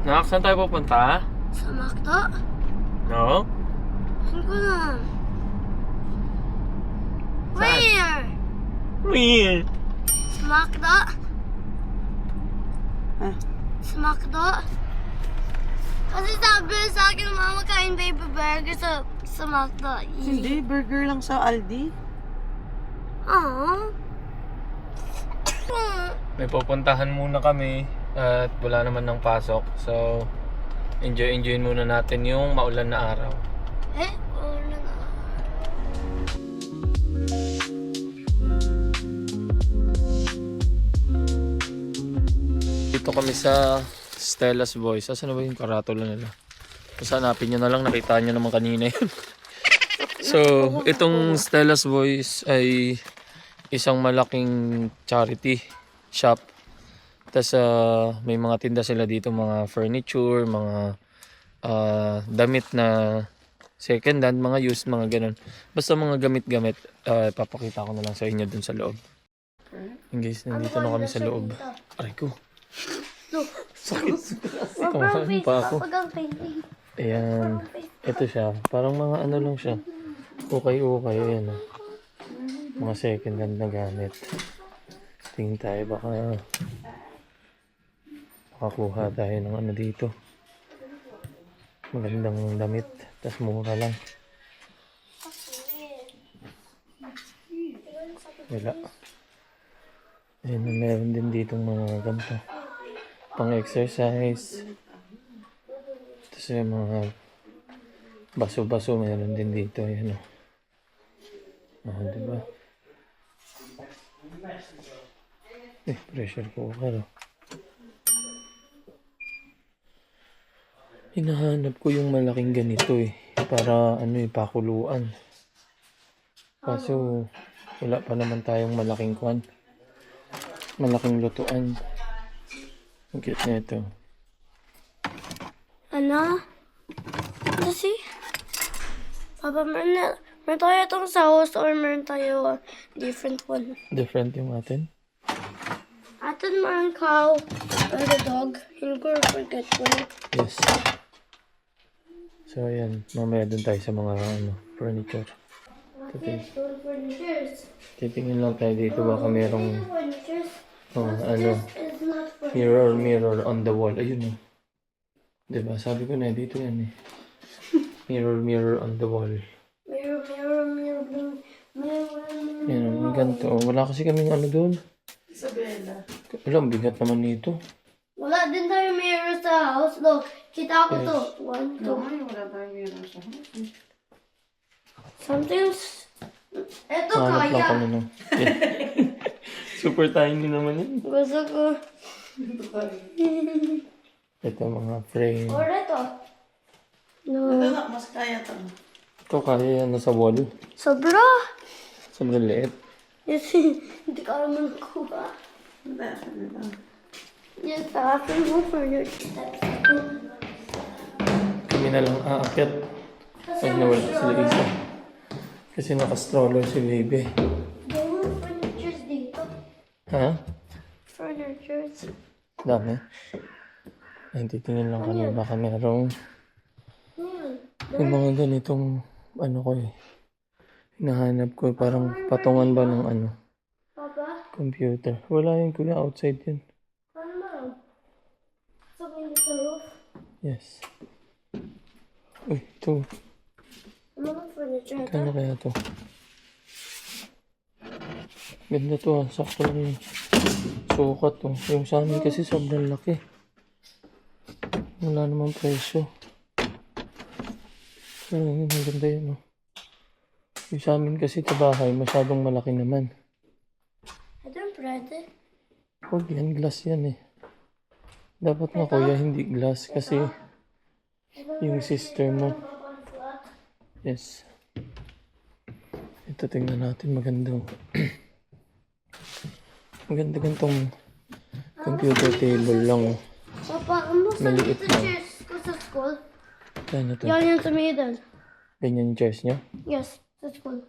Nak, saan tayo pupunta? Sa McDo? No? Hindi ko alam. Where? Where? Sa McDo? Ah. Sa McDo? Kasi sabi sa akin, mama, kain baby burger sa McDo. Hindi, burger lang sa Aldi. Aww. May pupuntahan muna kami at wala naman ng pasok. So, enjoy muna natin yung maulan na araw. Wala na. Dito kami sa Stella's Boys. Asan na ba yung karatula nila? Basta hanapin nyo na lang. Nakita nyo naman kanina yun. So, itong Stella's Boys ay isang malaking charity shop. Tapos may mga tinda sila dito, mga furniture, mga damit na second hand, mga used, mga ganun. Basta mga gamit-gamit, papakita ko na lang sa inyo dun sa loob. And guys, nandito na kami sa loob. Aray ko. Sakit. Kumain pa ako. Ayan. Ito siya. Parang mga ano lang siya. Ukay-ukay. Ayan. Mga second hand na gamit. Tingin tayo baka makakuha tayo ng ano dito. Magandang damit. Tas mura lang. Wala. Ayan, meron din ditong mga ganito. Pang exercise. Tapos yung mga baso-baso meron din dito. Ayan o. Diba? Pressure cooker o. Hinahanap ko yung malaking ganito para pakuluan. Kaso wala pa naman tayong malaking kwan. Malaking lutuan. Ang cute na ito. Ano? Kasi, Papa, meron tayo itong sa house or meron tayo different one? Different yung atin. Atin meron cow and the dog. Hindi ko forget ko. Yes. So ayan, mamaya dun tayo sa mga furniture. Titingin lang tayo dito baka merong mirror on the wall. Ayun o. Diba? Sabi ko na dito yan Mirror on the wall. Mirror. Yan ang ganito. Wala kasi kaming doon. Isabela. Wala, ang bigat naman nito. Wala din tayo mirror sa house. Look, kita ko to. 1, 2. Wala tayong meron sa Sometimes, eto Hanap lang kaya. kami ng... Super tiny naman yun. Gusto ko. Ito mga frame. Or ito. Ito No. na, mas kaya ito. Ito kaya sa wall. Sobra. Sobrang liit. Yes, hindi ka naman kuha. Yes, after mo for your steps. Kami na lang aakyat. Pag nawala sila isa. Kasi naka-stroller si baby. Gawin furnitures dito. Ha? Furnitures. Dami. Ay, titingin lang kami. Baka merong yung mga ganitong hinahanap ko. Parang patungan ba ng Papa, computer. Wala yun kuya. Outside yun. paano ba? Sabihin sa roof. Yes. Uy, ito. Mga furniture ito. Kano kaya to? Ganda to sakto lang yung sukat to. Yung sa amin kasi sobrang laki. Wala namang presyo. Pero yun, maganda yun Yung sa amin kasi sa bahay, masyadong malaki naman. Ito yung pwede. Huwag yan, glass yan Dapat nga kuya, hindi glass kasi yung sister mo. Yes. Ito tingnan natin, maganda. Maganda gantong computer table lang. Papa, ano sa Maliit dito lang. chairs ko sa school? Yan ito. Yan yung sa middle. Ganyan yung chairs niya? Yes, sa school.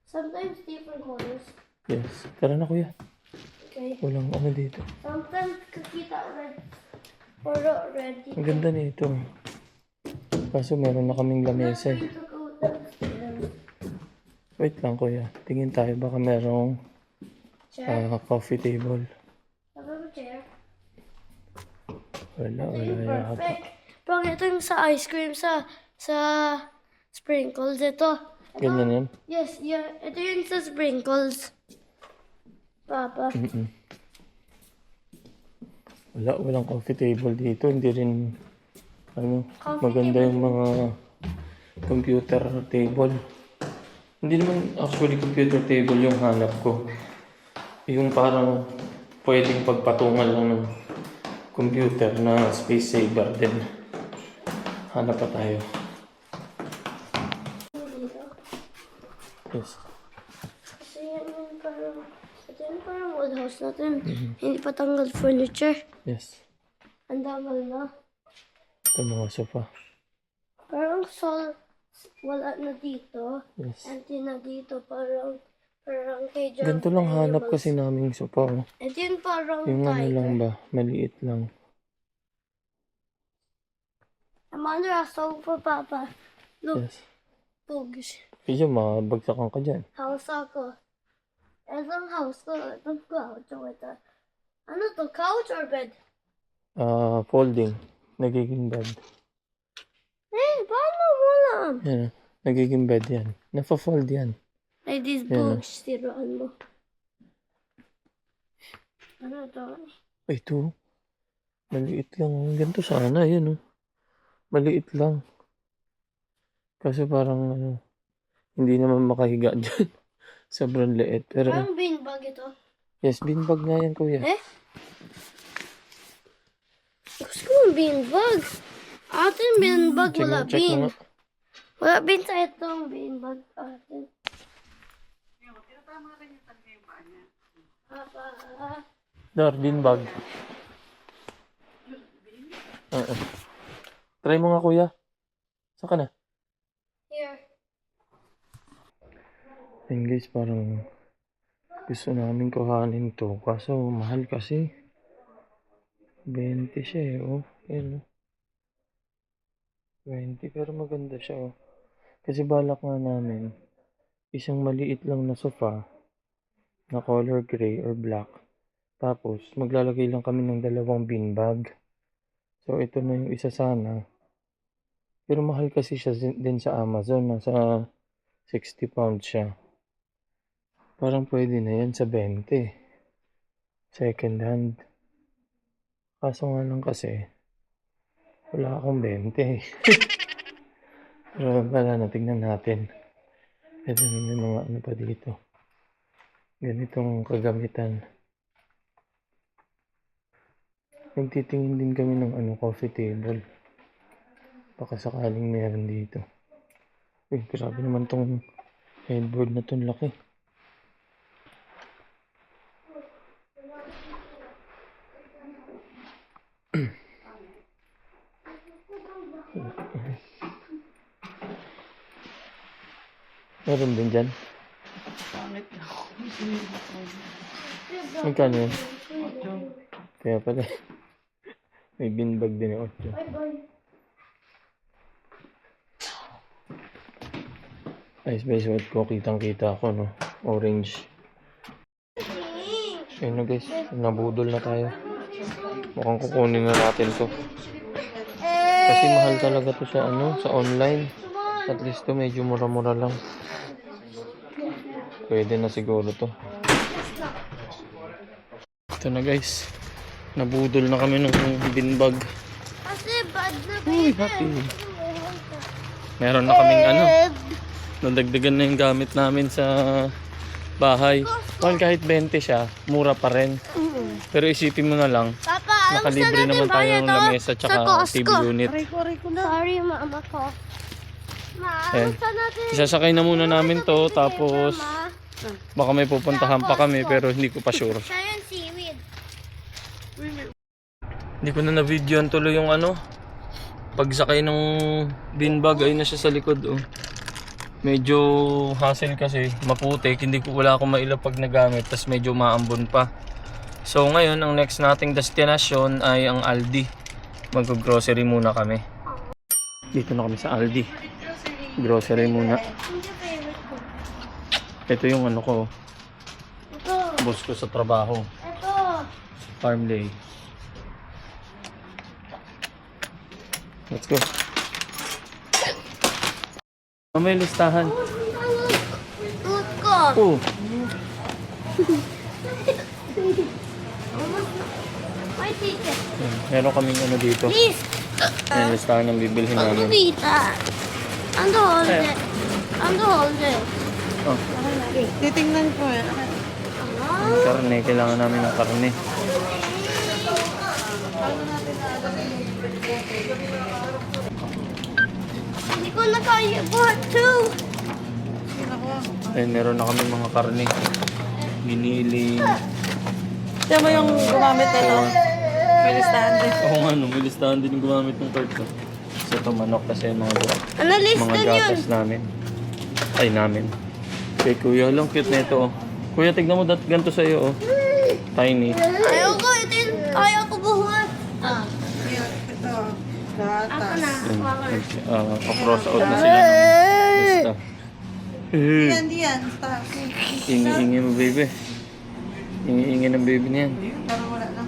Sometimes different colors. Yes. Tara na kuya. Okay. Walang dito. Sometimes kakita ulit. Pero ready. Ang ganda nito. Kaso meron na kaming lamesa eh. To go downstairs. Wait lang kuya. Tingin tayo baka merong Chair. coffee table. Sabi mo chair. Wala Ito yung yata. perfect. Pero ito yung sa ice cream sa sprinkles. Ito. Ganyan yan? Yes, yeah. Ito yung sa sprinkles. Papa. Walang coffee table dito. Hindi rin Coffee maganda yung mga computer table. Hindi naman actually computer table yung hanap ko. Yung parang pwedeng pagpatungan lang ng computer na space saver din. Hanap pa tayo. Yes. Kasi yan yung parang, ito yung parang old house natin. Hindi pa tanggal furniture. Yes. Ang damal na. Ito mga sofa. Parang wala na dito. Yes. Empty na dito. Parang kay John. Ganito lang hanap kasi naming sofa. Oh. Ito yung parang Yung ano tiger. lang ba? Maliit lang. I'm under a sofa, Papa. Look, Yes. pugs. Kaya mabagsakan ka dyan. House ako. Itong house ko. Itong couch. Ito. Ano to? Couch or bed? Folding. Nagiging bed. Paano mo lang? Yan. Nagiging bed yan. Nafa-fold yan. Like these Yan. books. Tiruan mo. Ano to? Ay, ito. Maliit lang. Ganito sana. Yan oh. Maliit lang. Kasi parang hindi naman makahiga dyan. Sobrang liit. Pero Parang beanbag ito. yes, beanbag nga yan kuya. Gusto ko yung beanbag. Atin beanbag. Wala Check mo bean. nga. Wala bean sa itong beanbag. Atin. Papa. Dar, beanbag. Oo. Try mo nga kuya. Saan ka na? Here. Ayun guys, parang gusto namin kuhanin to. Kaso mahal kasi. 20 siya eh. Oh, ayun oh. 20 pero maganda siya oh. Kasi balak nga namin isang maliit lang na sofa na color gray or black. Tapos maglalagay lang kami ng 2 beanbag. So ito na yung isa sana. Pero mahal kasi siya din sa Amazon. Nasa 60 pounds siya. Parang pwede na yan sa 20. Second hand. Kaso nga lang kasi wala akong 20. Pero wala na, tignan natin. Ito may mga ano pa dito. Ganitong kagamitan. Nagtitingin din kami ng coffee table. Baka sakaling meron dito. Uy, grabe naman tong headboard na tong laki. Meron din dyan. Pangit na ako. Magkano yun? Kaya pala. May beanbag din yung 8. Ayos ba yung suot ko? Kitang-kita ako, no? Orange. Ayun na guys. Nabudol na tayo. Mukhang kukunin na natin to. Kasi mahal talaga to sa sa online. At least to medyo mura-mura lang. Pwede na siguro to. Ito na guys. Nabudol na kami ng beanbag. Kasi bad na Uy, happy. Meron na kaming nadagdagan na yung gamit namin sa bahay. Well, kahit 20 siya, mura pa rin. Pero isipin mo na lang, Papa, alam nakalibre naman tayo ng lamesa tsaka TV unit. Sorry, mama ko. Ma, Ayan. saan natin? Isasakay na muna namin to, tapos Ma, baka may pupuntahan pa kami pero hindi ko pa sure. siya yung seaweed. Hindi ko na na-videoan tuloy yung pagsakay ng beanbag. Ayun na siya sa likod oh. Medyo hassle kasi, maputik, wala akong mailap pag nagamit, tas medyo maambon pa. So ngayon, ang next nating destination ay ang Aldi. Mag-grocery muna kami. Dito na kami sa Aldi. Grocery muna. Hindi favorite ko. Ito yung ano ko, Ito. boss ko sa trabaho. Ito. Farmlay. Let's go. May listahan. Tooth ko. Oh, May ticket. meron kaming ano dito. Please. May listahan ng bibilhin namin. Vita. Ang holder. Ang holder. Oh, Titingnan ko eh. karne. Kailangan namin ng karne. Hindi ko na kaya buhat too. Ayun, meron na kami mga karne. Giniling. Siya mo yung gumamit nito. May listahan din. Oo nga, no, may listahan din yung gumamit ng card ko. Kasi ito manok kasi mga Ano list mga din yun? gatas namin. Ay, namin. Kay kuya lang, cute na ito, oh. Kuya, tignan mo, ganito sa'yo, oh. Tiny. Ayaw ko. Ito yung kaya ko buhat. Ito. Ako na. Cross out na sila ng lista. Yan, yan. Stop. Ingi-ingi mo, baby. Ingi-ingi ng baby niyan. Parang wala lang.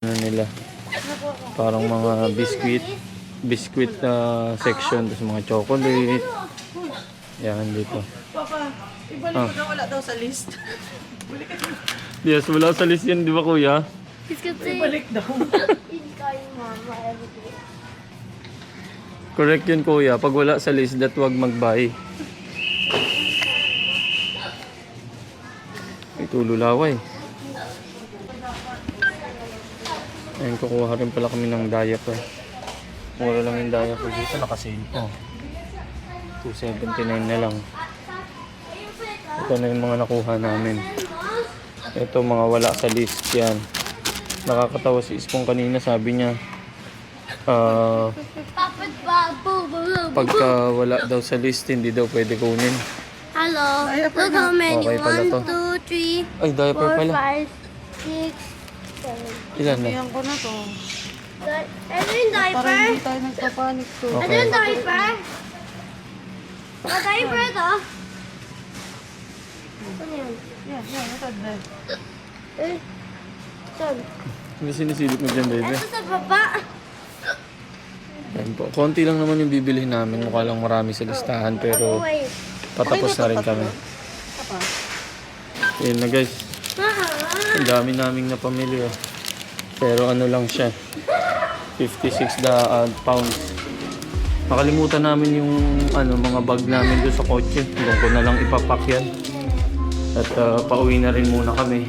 Ano nila? Parang mga biscuit na section, tapos mga chocolate. Yan, dito. Papa, ibalik mo na wala daw sa list. Yes, wala sa list yan, di ba kuya? It's good to Ibalik daw. Hindi kaya mama. Everything. Correct yun kuya, pag wala sa list, that wag mag-buy. Ito lulaway. Ayun, kukuha rin pala kami ng diaper. Mura lang yung diaper dito, nakasale po. 279 na lang. Ito na yung mga nakuha namin. Ito mga wala sa list yan. Nakakatawa si Ispong kanina, sabi niya, Papat babu. pagka wala daw sa list, hindi daw pwede kunin. Hello. Look how many. Okay pala to. 1, 2, 3, Ay, diaper 4, pala. 5, 6, 7. Ilan na? Iyan ko na to. Ano yung Para diaper? hindi tayo nagpapanik to. Ano Okay. yung diaper? Diaper ito? Ano yan? Yan, yan. Ito din. Eh, saan? Hindi sinisilip mo dyan, baby. Ito sa baba. Yan po. Konti lang naman yung bibilihin namin. Mukha lang marami sa listahan, pero Wait. patapos na rin kami. Papa. Yan na guys. Ang dami naming napamili, oh. Pero ano lang siya. 56 pounds. Nakalimutan namin yung mga bag namin doon sa kotse. Doon ko na lang ipapak yan. At pauwi na rin muna kami.